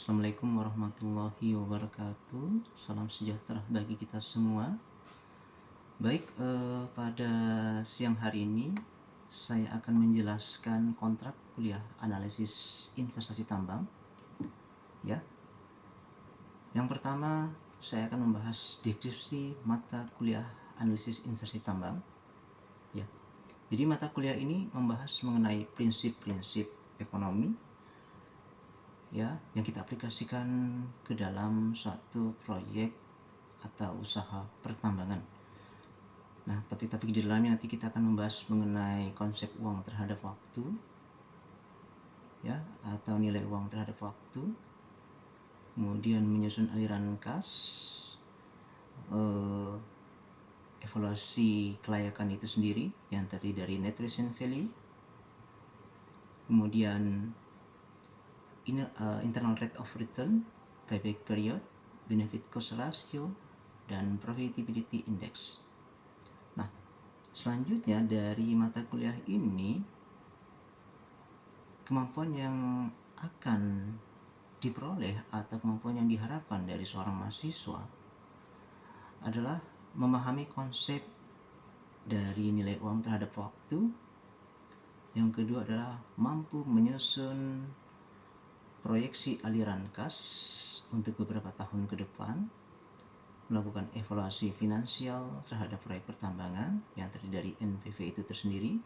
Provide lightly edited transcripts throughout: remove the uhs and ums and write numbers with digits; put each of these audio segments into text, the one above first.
Assalamualaikum warahmatullahi wabarakatuh. Salam sejahtera bagi kita semua. Baik, pada siang hari ini saya akan menjelaskan kontrak kuliah analisis investasi tambang. Ya. Yang pertama, saya akan membahas deskripsi mata kuliah analisis investasi tambang. Ya. Jadi mata kuliah ini membahas mengenai prinsip-prinsip ekonomi ya yang kita aplikasikan ke dalam suatu proyek atau usaha pertambangan. Nah, tapi di dalamnya nanti kita akan membahas mengenai konsep uang terhadap waktu ya, atau nilai uang terhadap waktu. Kemudian menyusun aliran kas, evaluasi kelayakan itu sendiri yang terdiri dari net present value, kemudian internal rate of return, payback period, benefit cost ratio, dan profitability index. Nah, selanjutnya dari mata kuliah ini, kemampuan yang akan diperoleh atau kemampuan yang diharapkan dari seorang mahasiswa adalah memahami konsep dari nilai uang terhadap waktu. Yang kedua adalah mampu menyusun proyeksi aliran kas untuk beberapa tahun ke depan, melakukan evaluasi finansial terhadap proyek pertambangan yang terdiri dari NPV itu tersendiri,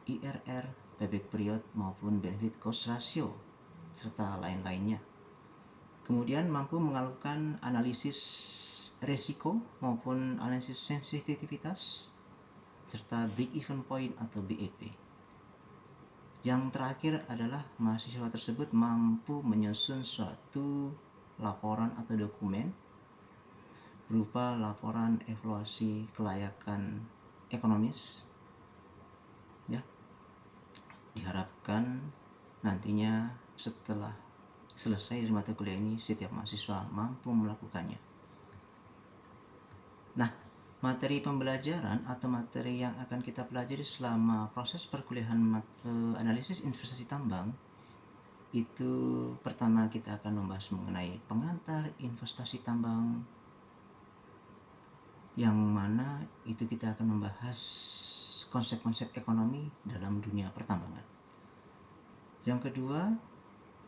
IRR, payback period maupun benefit cost ratio, serta lain-lainnya. Kemudian mampu melakukan analisis resiko maupun analisis sensitivitas, serta break even point atau BEP. Yang terakhir adalah mahasiswa tersebut mampu menyusun suatu laporan atau dokumen berupa laporan evaluasi kelayakan ekonomis ya. Diharapkan nantinya setelah selesai dari mata kuliah ini setiap mahasiswa mampu melakukannya. Nah, materi pembelajaran atau materi yang akan kita pelajari selama proses perkuliahan analisis investasi tambang itu, pertama kita akan membahas mengenai pengantar investasi tambang, yang mana itu kita akan membahas konsep-konsep ekonomi dalam dunia pertambangan. Yang kedua,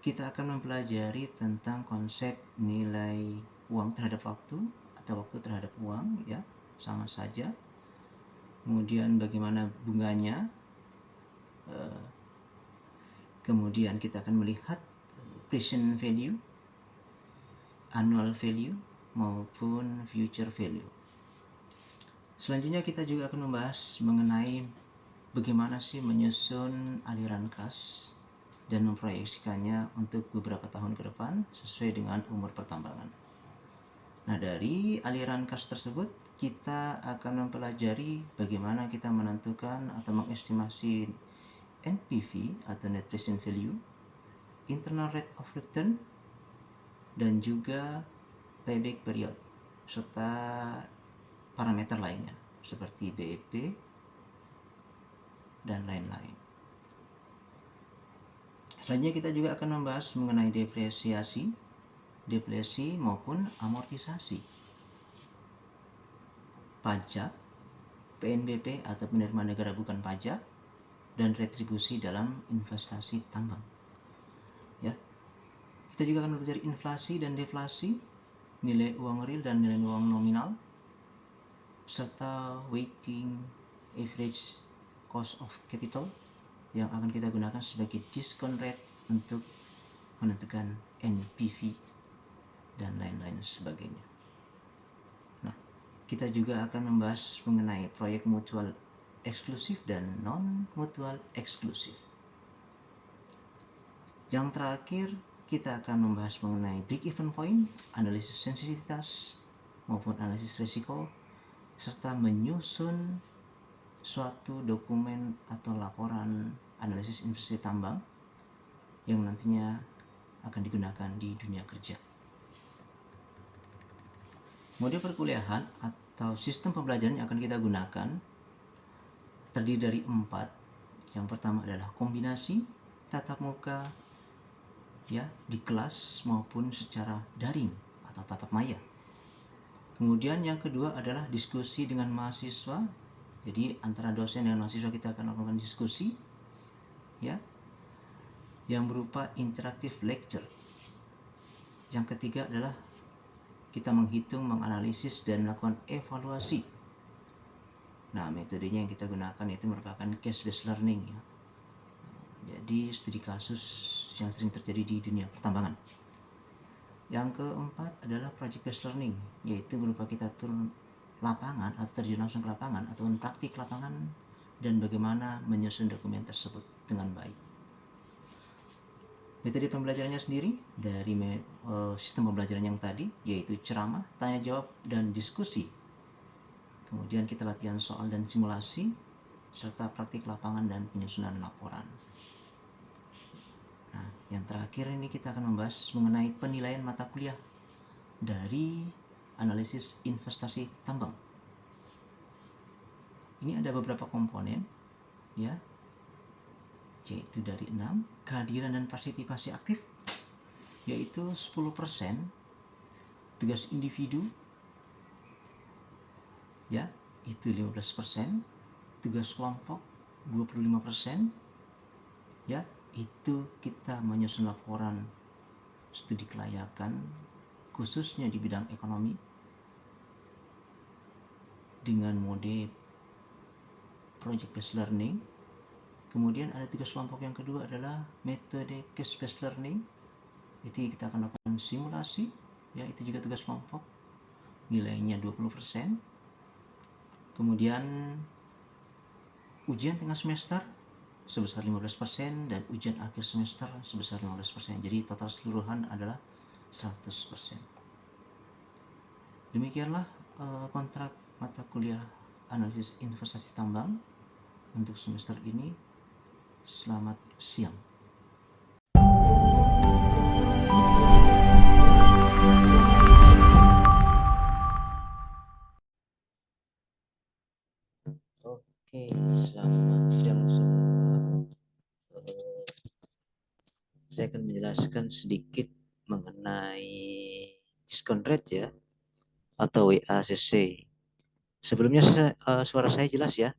kita akan mempelajari tentang konsep nilai uang terhadap waktu atau waktu terhadap uang ya, sama saja. Kemudian bagaimana bunganya, kemudian kita akan melihat present value, annual value maupun future value. Selanjutnya kita juga akan membahas mengenai bagaimana sih menyusun aliran kas dan memproyeksikannya untuk beberapa tahun ke depan sesuai dengan umur pertambangan. Nah, dari aliran kas tersebut kita akan mempelajari bagaimana kita menentukan atau mengestimasi NPV atau net present value, internal rate of return, dan juga payback period, serta parameter lainnya seperti BEP dan lain-lain. Selanjutnya kita juga akan membahas mengenai depresiasi, deflasi maupun amortisasi, pajak, PNBP atau penerimaan negara bukan pajak, dan retribusi dalam investasi tambang. Ya. Kita juga akan belajar inflasi dan deflasi, nilai uang real dan nilai uang nominal, serta weighting average cost of capital yang akan kita gunakan sebagai discount rate untuk menentukan NPV dan lain-lain sebagainya. Nah, kita juga akan membahas mengenai proyek mutual eksklusif dan non-mutual eksklusif. Yang terakhir, kita akan membahas mengenai break even point, analisis sensitivitas maupun analisis risiko, serta menyusun suatu dokumen atau laporan analisis investasi tambang yang nantinya akan digunakan di dunia kerja. Mode perkuliahan atau sistem pembelajaran yang akan kita gunakan terdiri dari 4. Yang pertama adalah kombinasi tatap muka, ya, di kelas maupun secara daring atau tatap maya. Kemudian yang kedua adalah diskusi dengan mahasiswa. Jadi antara dosen dan mahasiswa kita akan melakukan diskusi, ya, yang berupa interactive lecture. Yang ketiga adalah kita menghitung, menganalisis, dan melakukan evaluasi. Nah, metodenya yang kita gunakan itu merupakan case-based learning, ya. Jadi studi kasus yang sering terjadi di dunia pertambangan. Yang keempat adalah project based learning, yaitu berupa kita turun lapangan atau terjun langsung ke lapangan atau praktik lapangan dan bagaimana menyusun dokumen tersebut dengan baik. Metode pembelajarannya sendiri dari sistem pembelajaran yang tadi, yaitu ceramah, tanya jawab, dan diskusi. Kemudian kita latihan soal dan simulasi, serta praktik lapangan dan penyusunan laporan. Nah, yang terakhir ini kita akan membahas mengenai penilaian mata kuliah dari analisis investasi tambang. Ini ada beberapa komponen, ya, yaitu dari 6, kehadiran dan partisipasi aktif, yaitu 10%, tugas individu, ya, itu 15%, tugas kelompok 25%, ya, itu kita menyusun laporan studi kelayakan khususnya di bidang ekonomi dengan mode project based learning. Kemudian ada tugas kelompok yang kedua adalah metode case based learning. Itu kita akan lakukan simulasi, ya, itu juga tugas kelompok, nilainya 20%. Kemudian ujian tengah semester sebesar 15% dan ujian akhir semester sebesar 15%. Jadi total keseluruhan adalah 100%. Demikianlah kontrak mata kuliah analisis investasi tambang untuk semester ini. Selamat siang. Oke, selamat siang semua. Saya akan menjelaskan sedikit mengenai diskon rate, ya, atau WACC. Sebelumnya suara saya jelas, ya?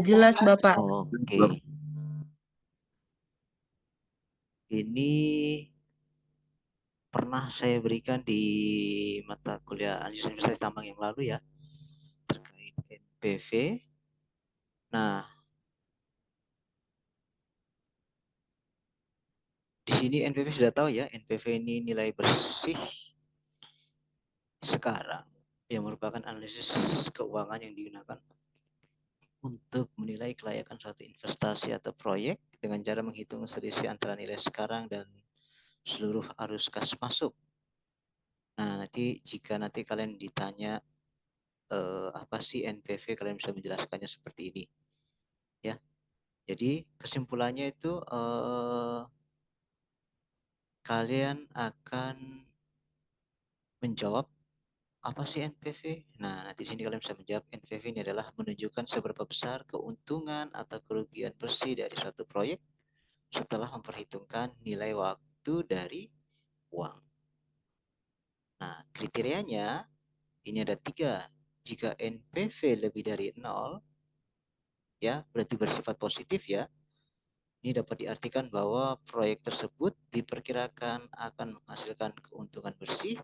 Jelas, Bapak. Oke. Ini pernah saya berikan di mata kuliah analisis investasi tambang yang lalu, ya, terkait NPV. Nah, di sini NPV sudah tahu, ya, NPV ini nilai bersih sekarang yang merupakan analisis keuangan yang digunakan untuk menilai kelayakan suatu investasi atau proyek dengan cara menghitung selisih antara nilai sekarang dan seluruh arus kas masuk. Nah, jika nanti kalian ditanya apa sih NPV, kalian bisa menjelaskannya seperti ini, ya. Jadi kesimpulannya itu kalian akan menjawab apa sih NPV. Nah, nanti di sini kalian bisa menjawab NPV ini adalah menunjukkan seberapa besar keuntungan atau kerugian bersih dari suatu proyek setelah memperhitungkan nilai waktu dari uang. Nah, kriterianya ini ada 3. Jika NPV lebih dari 0, ya, berarti bersifat positif, ya. Ini dapat diartikan bahwa proyek tersebut diperkirakan akan menghasilkan keuntungan bersih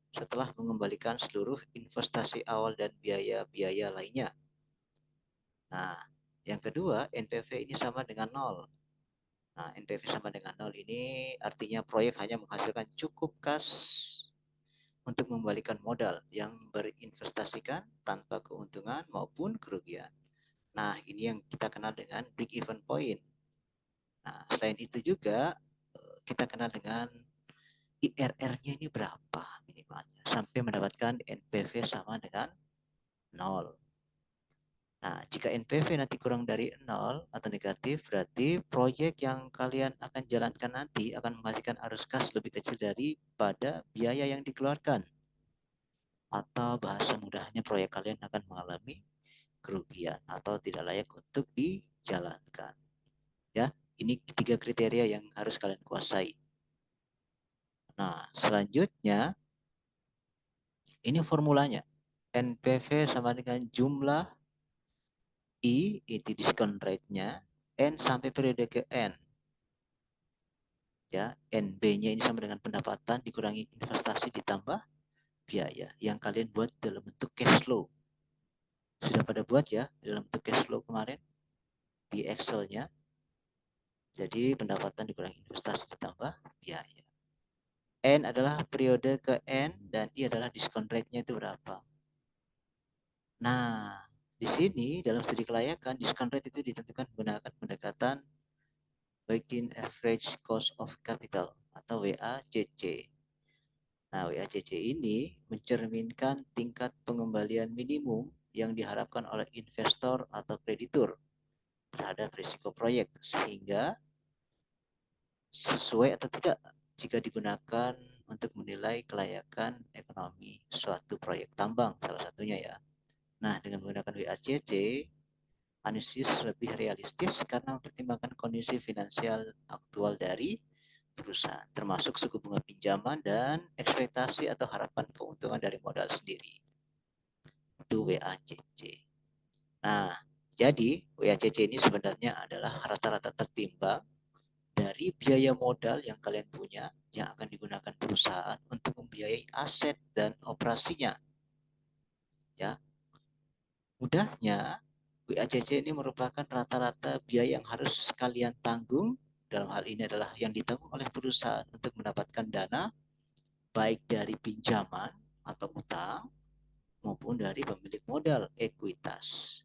setelah mengembalikan seluruh investasi awal dan biaya-biaya lainnya. Nah, yang kedua, NPV ini sama dengan 0. Nah, NPV sama dengan 0 ini artinya proyek hanya menghasilkan cukup kas untuk mengembalikan modal yang berinvestasikan tanpa keuntungan maupun kerugian. Nah, ini yang kita kenal dengan break even point. Nah, selain itu juga kita kenal dengan IRR-nya ini berapa minimalnya sampai mendapatkan NPV sama dengan 0. Nah, jika NPV nanti kurang dari 0 atau negatif, berarti proyek yang kalian akan jalankan nanti akan menghasilkan arus kas lebih kecil daripada biaya yang dikeluarkan. Atau bahasa mudahnya proyek kalian akan mengalami kerugian atau tidak layak untuk dijalankan. Ya, Ini 3 kriteria yang harus kalian kuasai. Nah, selanjutnya ini formulanya. NPV sama dengan jumlah I, itu diskon rate-nya, N sampai periode ke N. Ya, NB-nya ini sama dengan pendapatan dikurangi investasi ditambah biaya yang kalian buat dalam bentuk cash flow. Sudah pada buat ya dalam bentuk cash flow kemarin di Excel-nya. Jadi pendapatan dikurangi investasi ditambah biaya. N adalah periode ke N dan I adalah diskon rate-nya itu berapa. Nah, di sini dalam studi kelayakan diskon rate itu ditentukan menggunakan pendekatan weighted average cost of capital atau WACC. Nah, WACC ini mencerminkan tingkat pengembalian minimum yang diharapkan oleh investor atau kreditur terhadap risiko proyek sehingga sesuai atau tidak jika digunakan untuk menilai kelayakan ekonomi suatu proyek tambang salah satunya ya. Nah, dengan menggunakan WACC, analisis lebih realistis karena mempertimbangkan kondisi finansial aktual dari perusahaan, termasuk suku bunga pinjaman dan ekspektasi atau harapan keuntungan dari modal sendiri. Itu WACC. Nah, jadi WACC ini sebenarnya adalah rata-rata tertimbang dari biaya modal yang kalian punya yang akan digunakan perusahaan untuk membiayai aset dan operasinya. Ya, mudahnya WACC ini merupakan rata-rata biaya yang harus kalian tanggung. Dalam hal ini adalah yang ditanggung oleh perusahaan untuk mendapatkan dana baik dari pinjaman atau utang maupun dari pemilik modal ekuitas.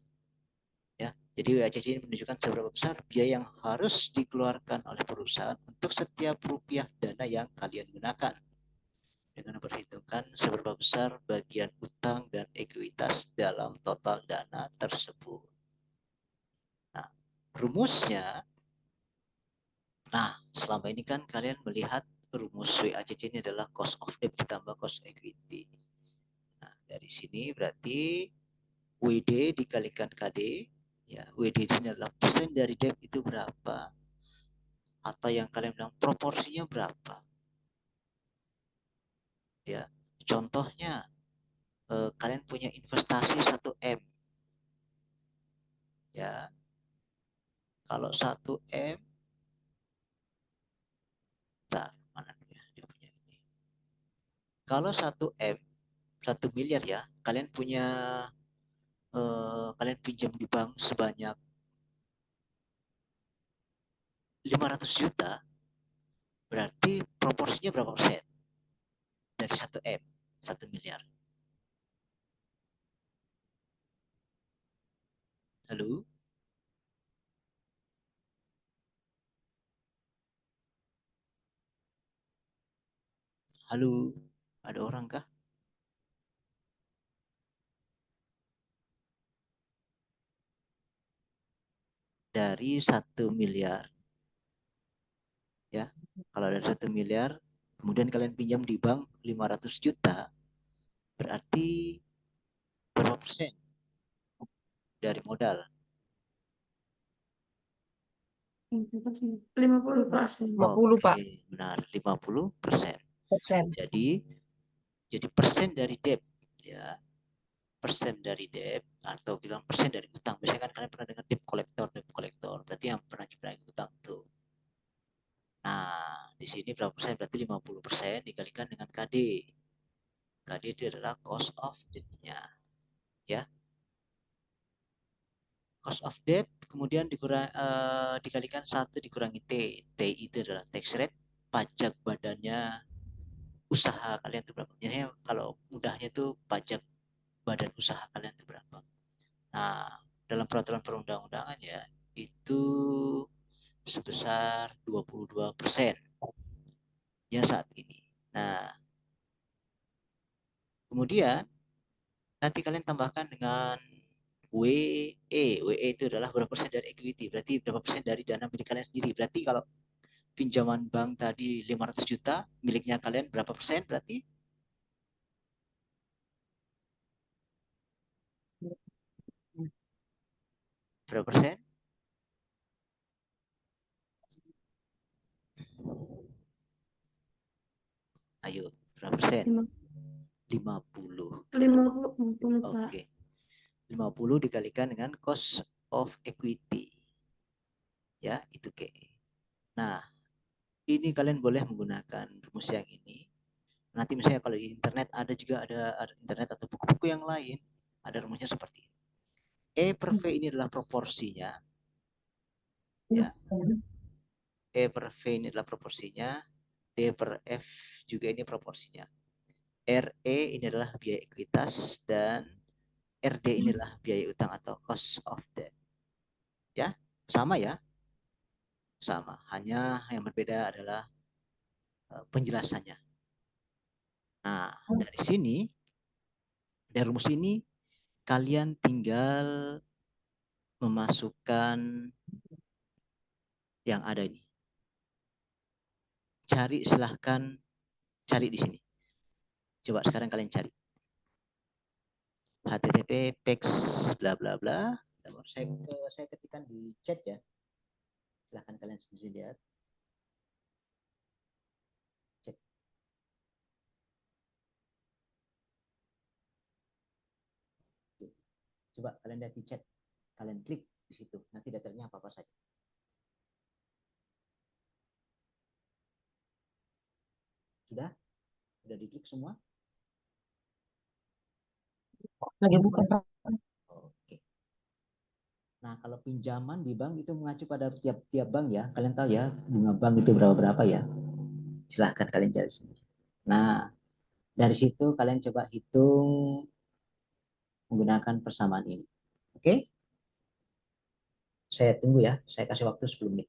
Ya, jadi WACC ini menunjukkan seberapa besar biaya yang harus dikeluarkan oleh perusahaan untuk setiap rupiah dana yang kalian gunakan dengan memperhitungkan seberapa besar bagian utang dan ekuitas dalam total dana tersebut. Nah, rumusnya, nah selama ini kan kalian melihat rumus WACC ini adalah cost of debt ditambah cost equity. Nah, dari sini berarti WD dikalikan KD, ya WD di sini adalah persen dari debt itu berapa, atau yang kalian bilang proporsinya berapa. Ya, contohnya kalian punya investasi 1M. Ya, kalau 1M, bentar, mana ya dia punya ini. Kalau 1M, 1 miliar ya, kalian punya kalian pinjam di bank sebanyak 500 juta, berarti proporsinya berapa persen dari 1M, 1 miliar? Halo? Halo? Ada orang kah? Dari 1 miliar, ya. Kalau dari 1 miliar, kemudian kalian pinjam di bank 500 juta, berarti berapa persen dari modal? 50%. Oh, 50, Pak. benar, 50%. Persen. Jadi persen dari debt, ya. Persen dari debt atau bilang persen dari utang. Biasanya kan kalian pernah dengar debt collector. Berarti yang pernah utang tuh. Nah, di sini berapa persen? Berarti 50% dikalikan dengan KD. KD itu adalah cost of debt-nya. Ya. Cost of debt kemudian dikalikan 1 dikurangi T. T itu adalah tax rate, pajak badannya usaha kalian itu berapa. Jadi kalau mudahnya itu pajak badan usaha kalian itu berapa. Nah, dalam peraturan perundang-undangan ya, itu sebesar 22% ya saat ini. Nah, kemudian nanti kalian tambahkan dengan WE. WE itu adalah berapa persen dari equity. Berarti berapa persen dari dana milik kalian sendiri. Berarti kalau pinjaman bank tadi 500 juta, miliknya kalian berapa persen berarti? Berapa persen? Ayo, berapa persen? 50. 50, Pak. Oke. 50 dikalikan dengan cost of equity. Ya, itu K. Nah, ini kalian boleh menggunakan rumus yang ini. Nanti misalnya kalau di internet ada juga ada internet atau buku-buku yang lain, ada rumusnya seperti ini. E per V ini adalah proporsinya. Ya. E per V ini adalah proporsinya. D per F juga ini proporsinya. RE ini adalah biaya ekuitas dan RD ini adalah biaya utang atau cost of debt. Ya, sama ya? Sama. Hanya yang berbeda adalah penjelasannya. Nah, dari sini, dari rumus ini, kalian tinggal memasukkan yang ada ini. Cari, silahkan cari di sini. Coba sekarang kalian cari. HTTP pex bla bla bla. Saya ketikkan di chat ya. Silahkan kalian sendiri lihat. Chat. Coba kalian lihat di chat. Kalian klik di situ. Nanti detailnya apa-apa saja. Sudah? Sudah diklik semua? Lagi buka, Pak. Oke. Nah, kalau pinjaman di bank itu mengacu pada tiap bank ya. Kalian tahu ya, bunga bank itu berapa ya. Silahkan kalian cari sini. Nah, dari situ kalian coba hitung menggunakan persamaan ini. Oke? Saya tunggu ya. Saya kasih waktu 10 menit.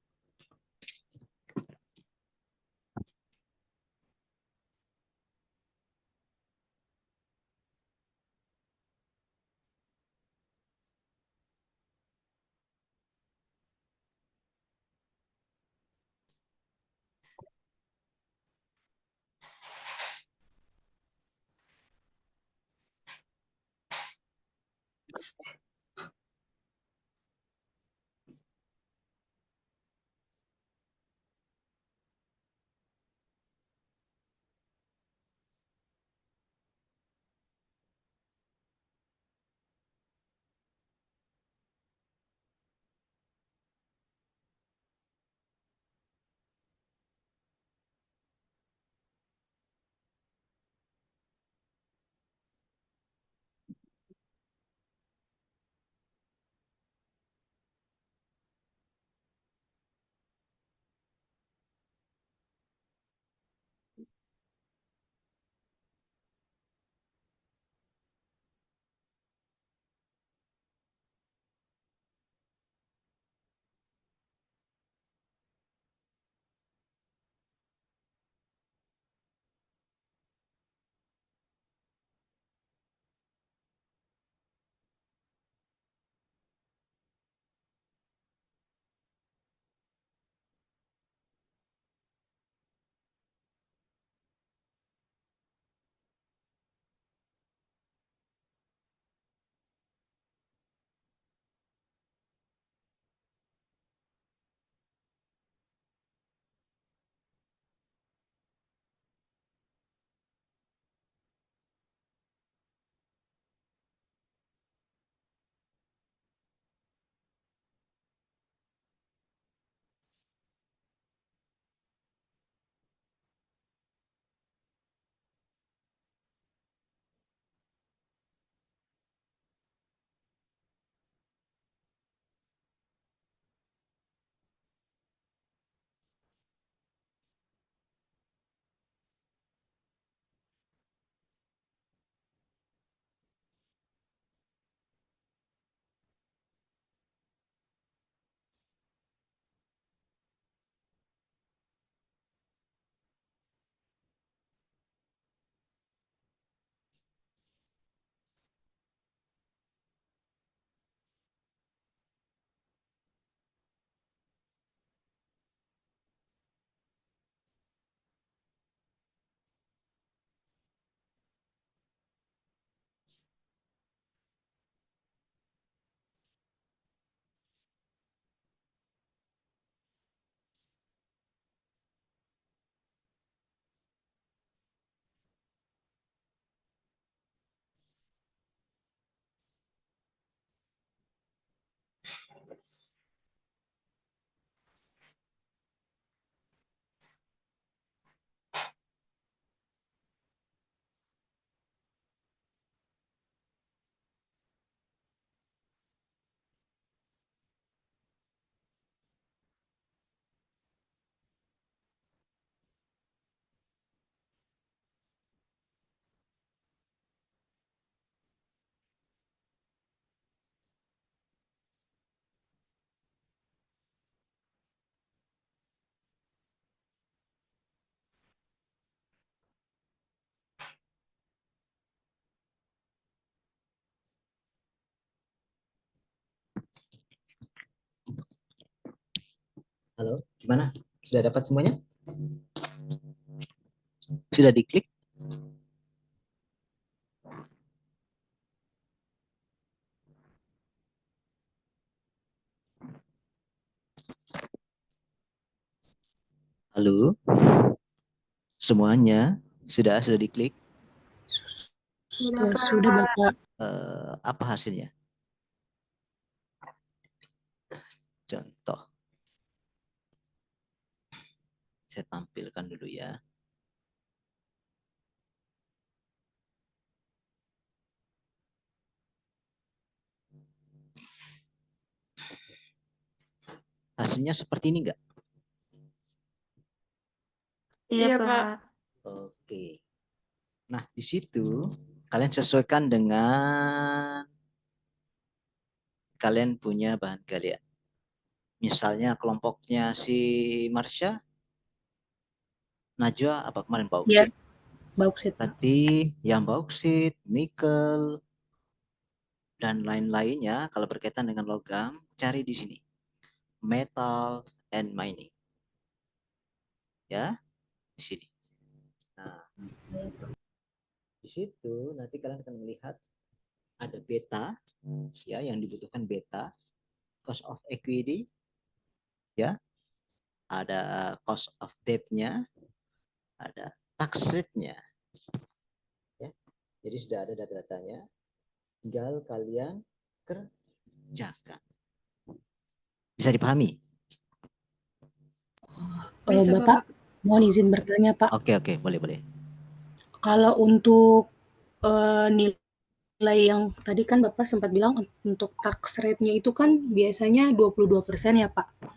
Halo, gimana? Sudah dapat semuanya? Sudah diklik? Halo, semuanya sudah diklik? Sudah Bapak. Apa hasilnya? Contoh, saya tampilkan dulu ya. Hasilnya seperti ini enggak? Iya Pak. Oke. Nah, di situ kalian sesuaikan dengan kalian punya bahan kalian. Misalnya kelompoknya si Marsha, Najwa apa kemarin Iya, bauksit. bauksit Pak. Berarti yang bauksit, nikel, dan lain-lainnya kalau berkaitan dengan logam, cari di sini. Metal and mining. Ya, di sini. Nah, di situ nanti kalian akan melihat ada beta, ya, yang dibutuhkan beta, cost of equity, ya, ada cost of debt-nya, ada tax rate-nya, ya. Jadi sudah ada data-datanya, tinggal kalian kerjakan. Bisa dipahami? Bapak, mohon izin bertanya Pak. Oke, boleh, boleh. Kalau untuk nilai yang tadi kan Bapak sempat bilang untuk tax rate-nya itu kan biasanya 22% ya Pak.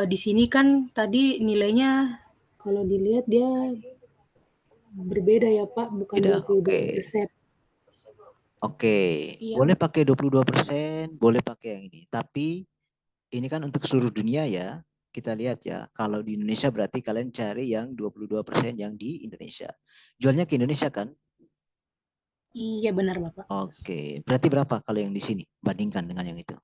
Di sini kan tadi nilainya kalau dilihat dia berbeda ya Pak, bukan Tidak, oke. 22%. Oke, Iya. boleh pakai 22%, boleh pakai yang ini. Tapi ini kan untuk seluruh dunia ya. Kita lihat ya, kalau di Indonesia berarti kalian cari yang 22% yang di Indonesia. Jualnya ke Indonesia kan? Iya benar Bapak. Oke, berarti berapa kalau yang di sini bandingkan dengan yang itu?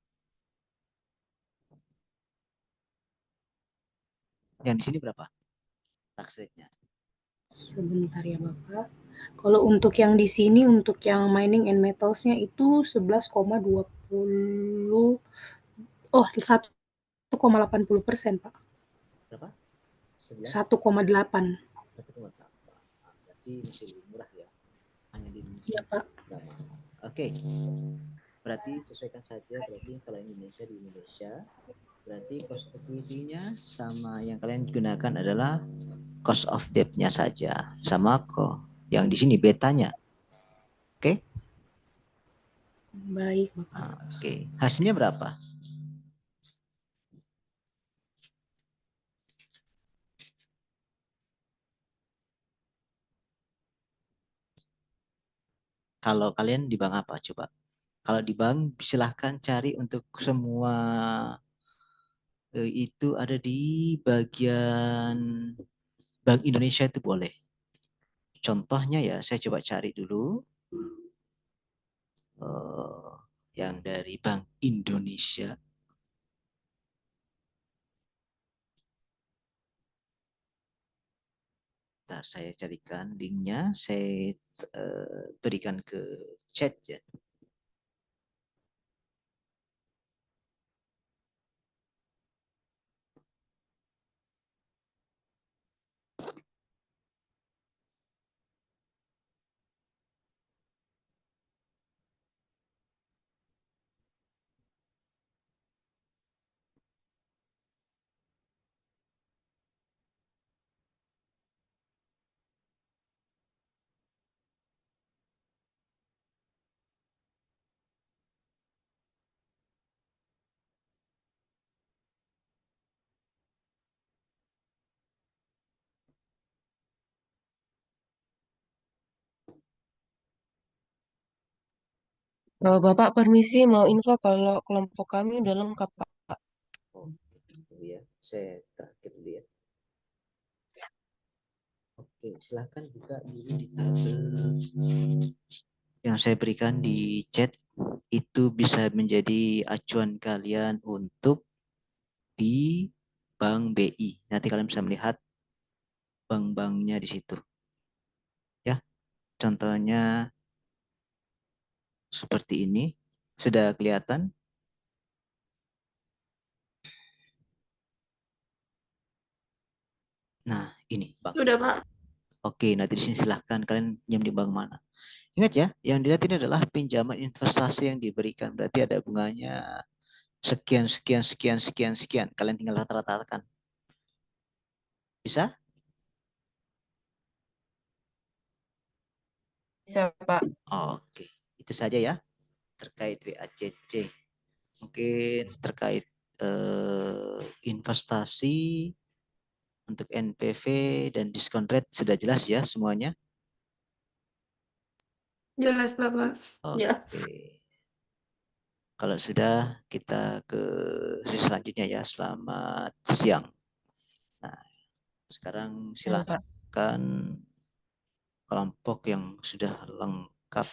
Yang di sini berapa tax rate-nya? Sebentar ya Bapak. Kalau untuk yang di sini, untuk yang mining and metals-nya itu 11,20, oh 1,80% Pak. Berapa? 1,8. 1,8. Berarti masih lebih murah ya. Hanya di Indonesia. Iya Pak. Oke. Berarti sesuaikan saja, berarti kalau Indonesia di Indonesia, berarti cost equity-nya sama yang kalian gunakan adalah cost of debt-nya saja. Sama kok. Yang di sini betanya. Oke? Baik Bapak. Oke. Hasilnya berapa? Kalau kalian di bank apa coba? Kalau di bank silahkan cari untuk semua itu ada di bagian Bank Indonesia itu boleh. Contohnya ya, saya coba cari dulu yang dari Bank Indonesia. Bentar, saya carikan linknya, saya berikan ke chat ya. Bapak permisi mau info kalau kelompok kami udah lengkap, Pak. Oh, gitu ya. Saya terakhir dulu ya. Oke, silahkan buka dulu di tabel yang saya berikan di chat. Itu bisa menjadi acuan kalian untuk di Bank BI. Nanti kalian bisa melihat bank-banknya di situ. Ya, contohnya seperti ini. Sudah kelihatan? Nah, ini bank. Sudah, Pak. Oke, nanti di sini silahkan kalian pinjam di bank mana. Ingat ya, yang dilihat ini adalah pinjaman investasi yang diberikan. Berarti ada bunganya sekian, sekian, sekian, sekian, sekian. Kalian tinggal rata-ratakan. Bisa? Bisa, Pak. Oke, itu saja ya terkait WACC. Mungkin terkait investasi untuk NPV dan diskon rate sudah jelas ya semuanya. Jelas, Bapak. Ya. Oke. Kalau sudah, kita ke sesi selanjutnya ya. Selamat siang. Nah, sekarang Pak. silakan kelompok yang sudah lengkap